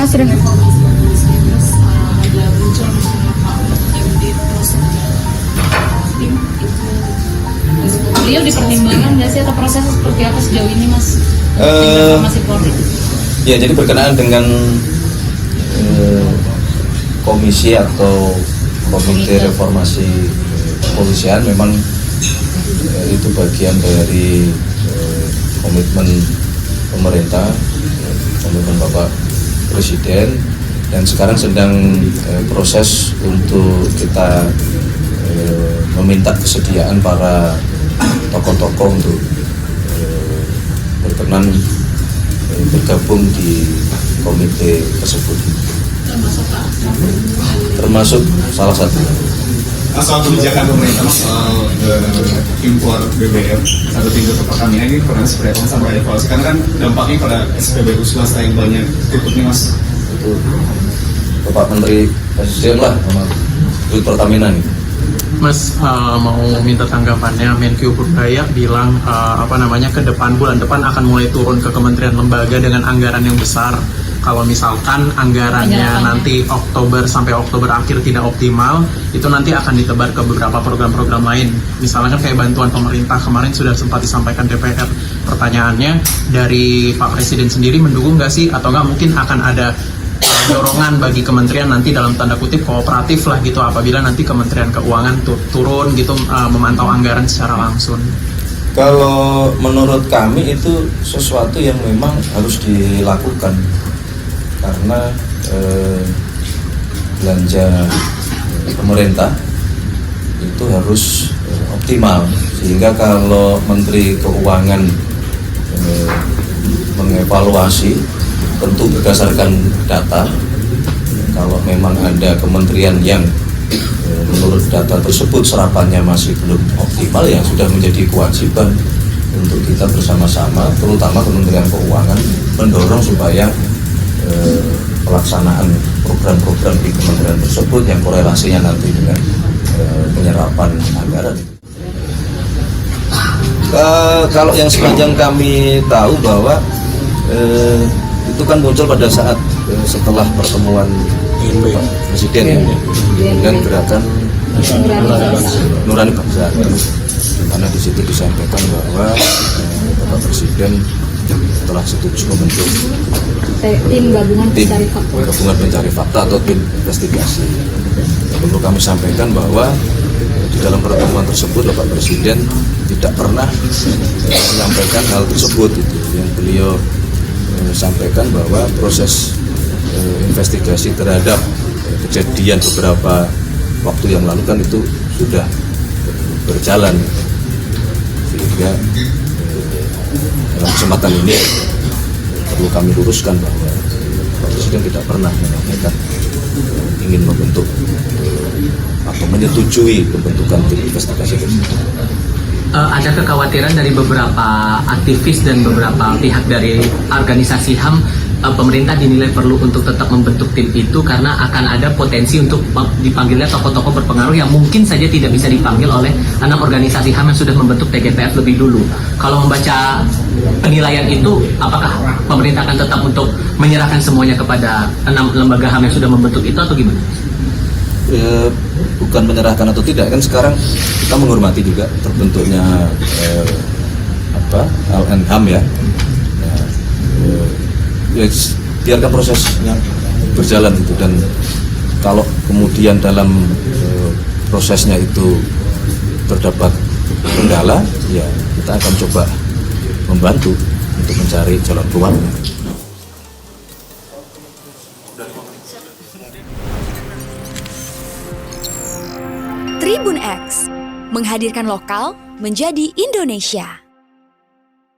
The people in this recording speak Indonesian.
Mas Ren. Beliau dipertimbangkan nggak sih atau prosesnya seperti apa sejauh ini Mas? Informasi Polri. Ya, jadi berkenaan dengan komisi atau komite reformasi kepolisian memang itu bagian dari komitmen pemerintah, komitmen Bapak Presiden, dan sekarang sedang proses untuk kita meminta kesediaan para tokoh-tokoh untuk berkenan bergabung di komite tersebut. Termasuk salah satu. Soal kebijakan pemerintah soal impor BBM satu pintu ke Pertamina ini pernah seperti apa sampai evaluasi, karena kan dampaknya pada SPBU swasta yang banyak tutup nih Mas. Itu Bapak Menteri SDM lah sama Pertamina nih. Mas mau minta tanggapannya. Menkyu Purdaya bilang ke depan bulan depan akan mulai turun ke kementerian lembaga dengan anggaran yang besar. Kalau misalkan anggarannya nanti Oktober sampai Oktober akhir tidak optimal, itu nanti akan ditebar ke beberapa program-program lain. Misalnya kan kayak bantuan pemerintah kemarin sudah sempat disampaikan DPR. Pertanyaannya dari Pak Presiden sendiri mendukung nggak sih, atau nggak mungkin akan ada dorongan bagi kementerian nanti dalam tanda kutip kooperatif lah gitu apabila nanti Kementerian Keuangan turun gitu memantau anggaran secara langsung. Kalau menurut kami itu sesuatu yang memang harus dilakukan karena belanja pemerintah itu harus optimal, sehingga kalau Menteri Keuangan mengevaluasi tentu berdasarkan data. Kalau memang ada kementerian yang menurut data tersebut serapannya masih belum optimal, ya sudah menjadi kewajiban untuk kita bersama-sama, terutama Kementerian Keuangan, mendorong supaya pelaksanaan program-program di kementerian tersebut yang korelasinya nanti dengan penyerapan anggaran. Kalau yang sepanjang kami tahu bahwa itu kan muncul pada saat setelah pertemuan Pak Presiden dan gerakan Nurani Bangsa, di mana di situ disampaikan bahwa Bapak Presiden telah setuju membentuk Tim gabungan pencari fakta atau tim investigasi. Perlu kami sampaikan bahwa di dalam pertemuan tersebut Bapak Presiden tidak pernah menyampaikan hal tersebut. Yang beliau sampaikan bahwa proses investigasi terhadap kejadian beberapa waktu yang lalu kan itu sudah berjalan, sehingga dalam kesempatan ini perlu kami luruskan bahwa Pak Presiden tidak pernah menyampaikan ingin membentuk atau menyetujui pembentukan tim investigasi tersebut. Ada kekhawatiran dari beberapa aktivis dan beberapa pihak dari organisasi HAM, pemerintah dinilai perlu untuk tetap membentuk tim itu karena akan ada potensi untuk dipanggilnya tokoh-tokoh berpengaruh yang mungkin saja tidak bisa dipanggil oleh 6 organisasi HAM yang sudah membentuk TGPF lebih dulu. Kalau membaca penilaian itu, apakah pemerintah akan tetap untuk menyerahkan semuanya kepada 6 lembaga HAM yang sudah membentuk itu atau gimana? Bukan menyerahkan atau tidak, kan sekarang kita menghormati juga terbentuknya LNHAM ya. Biarkan prosesnya berjalan itu, dan kalau kemudian dalam prosesnya itu terdapat kendala, ya kita akan coba membantu untuk mencari jalan keluarnya. Tribun X menghadirkan lokal menjadi Indonesia.